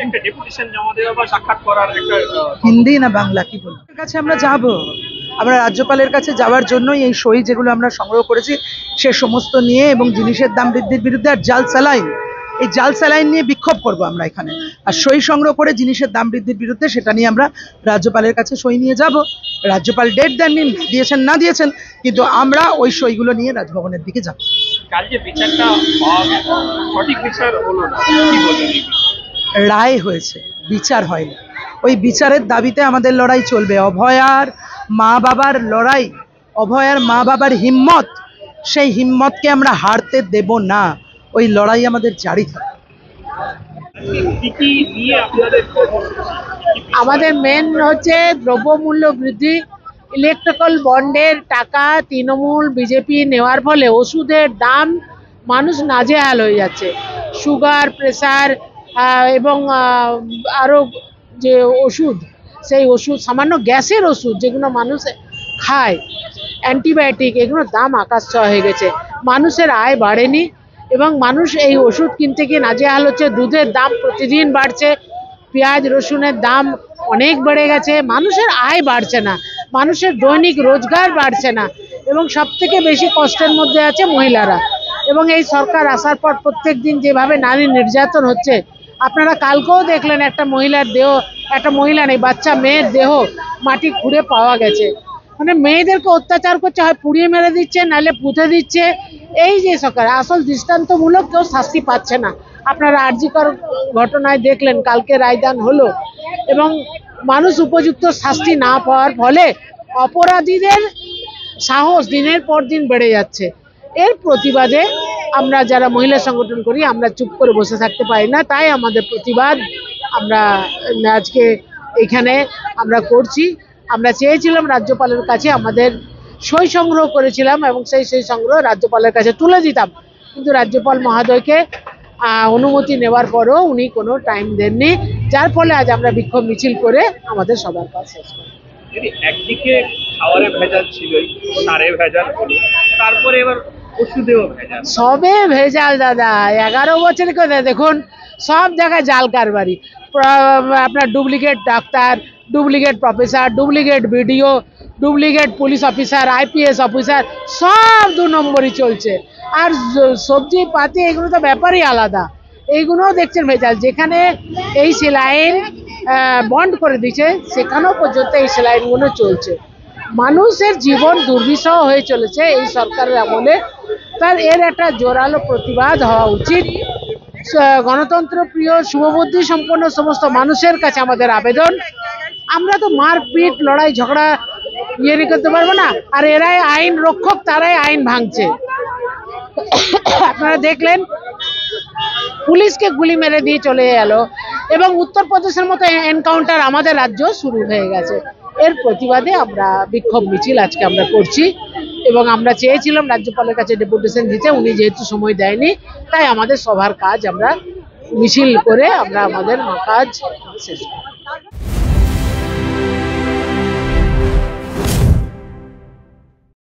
একটা ডেপুটেশন জমা দেওয়া বা সাক্ষাৎ করার একটা হিন্দি না বাংলা কি বলবো কাছে আমরা যাব, আমরা রাজ্যপালের কাছে যাওয়ার জন্যই এই সই যেগুলো আমরা সংগ্রহ করেছি সে সমস্ত নিয়ে, এবং জিনিসের দাম বৃদ্ধির বিরুদ্ধে আর জাল স্যালাইন, এই জাল স্যালাইন নিয়ে বিক্ষোভ করব আমরা এখানে, আর সই সংগ্রহ করে জিনিসের দাম বৃদ্ধির বিরুদ্ধে সেটা নিয়ে আমরা রাজ্যপালের কাছে সই নিয়ে যাব। রাজ্যপাল ডেট দেননি, দিয়েছেন না দিয়েছেন, কিন্তু আমরা ওই সইগুলো নিয়ে রাজভবনের দিকে যাব। কাল যে বিচারটা সঠিক বিচার হলো না, কি বলবেন? রায় হয়েছে, বিচার হয়নি। ওই বিচারের দাবিতে আমাদের লড়াই চলবে। অভয়ার মা বাবার লড়াই, অভয়ার মা বাবার হিম্মত, সেই হিম্মতকে আমরা হারতে দেব না। ওই লড়াই আমাদের জারি থাকবে। আমাদের মেন হচ্ছে দ্রব্যমূল্য বৃদ্ধি, ইলেকট্রিক্যাল বন্ডের টাকা তৃণমূল বিজেপি নেওয়ার ফলে ওষুধের দাম মানুষ নাজেহাল হয়ে যাচ্ছে। সুগার, প্রেসার এবং আরও যে ওষুধ, সেই ওষুধ, সামান্য গ্যাসের ওষুধ যেগুলো মানুষ খায়, অ্যান্টিবায়োটিক, এগুলোর দাম আকাশ ছোঁয়া হয়ে গেছে। মানুষের আয় বাড়েনি এবং মানুষ এই ওষুধ কিনতে গিয়ে নাজেহাল হচ্ছে। দুধের দাম প্রতিদিন বাড়ছে, পেঁয়াজ রসুনের দাম অনেক বেড়ে গেছে। মানুষের আয় বাড়ছে না, মানুষের দৈনিক রোজগার বাড়ছে না, এবং সবথেকে বেশি কষ্টের মধ্যে আছে মহিলারা। এবং এই সরকার আসার পর প্রত্যেক দিন যেভাবে নারী নির্যাতন হচ্ছে, আপনারা কালকেও দেখলেন একটা মহিলার দেহ, একটা মহিলা নেই, বাচ্চা মেয়ের দেহ মাটি খুঁড়ে পাওয়া গেছে। মানে মেয়েদেরকে অত্যাচার করছে, হয় পুড়িয়ে মেরে দিচ্ছে, নাহলে পুঁতে দিচ্ছে। এই যে সরকার আসল দৃষ্টান্তমূলক কেউ শাস্তি পাচ্ছে না। আপনারা আরজিকর ঘটনায় দেখলেন কালকে রায়দান হলো, এবং মানুষ উপযুক্ত শাস্তি না পাওয়ার ফলে অপরাধীদের সাহস দিনের পর দিন বেড়ে যাচ্ছে। এর প্রতিবাদে আমরা যারা মহিলা সংগঠন করি, আমরা চুপ করে বসে থাকতে পারি না। তাই আমাদের প্রতিবাদ আমরা আজকে এখানে আমরা করছি। আমরা চেয়েছিলাম রাজ্যপালের কাছে, আমাদের সই সংগ্রহ করেছিলাম এবং সেই সই সংগ্রহ রাজ্যপালের কাছে তুলে দিতাম, কিন্তু রাজ্যপাল মহোদয়কে অনুমতি নেওয়ার পরেও উনি কোনো টাইম দেননি, যার ফলে আজ আমরা বিক্ষোভ মিছিল করে আমাদের সবার কাজ শেষ করি। একদিকে খাবারে ভেজাল ছিল, সারে ভেজাল হলো, তারপরে এবার ওষুধেও ভেজাল, সবে ভেজাল দাদা। 11 বছর করে দেখুন সব জায়গায় জাল কারবারি, আপনার duplicate doctor, duplicate professor, duplicate BDO, duplicate police officer, IPS officer, সব 2 নম্বরই চলছে। আর সবজি পাতি এগুলো তো ব্যাপারই আলাদা, এইগুলোও দেখছেন ভেজাল। যেখানে এই সেলাইন বন্ধ করে দিচ্ছে, সেখানেও পর্যন্ত এই সেলাইনগুলো চলছে। মানুষের জীবন দুর্বিষহ হয়ে চলেছে এই সরকারের আমলে। তার এর একটা জোরালো প্রতিবাদ হওয়া উচিত। গণতন্ত্র প্রিয়, শুভবুদ্ধি সম্পন্ন সমস্ত মানুষের কাছে আমাদের আবেদন, আমরা তো মারপিট, লড়াই ঝগড়া করতে পারবো না। আর এরাই আইন রক্ষক, তারাই আইন ভাঙছে। আপনারা দেখলেন পুলিশকে গুলি মেরে দিয়ে চলে গেল, এবং উত্তরপ্রদেশের মতো এনকাউন্টার আমাদের রাজ্য শুরু হয়ে গেছে। এর প্রতিবাদে আমরা বিক্ষোভ মিছিল আজকে আমরা করছি, এবং আমরা চেয়েছিলাম রাজ্যপালের কাছে ডেপুটেশন দিতে, উনি যেহেতু সময় দেয়নি, তাই আমাদের সবার কাজ আমরা মিছিল করে আমরা আমাদের কাজ শেষ করি।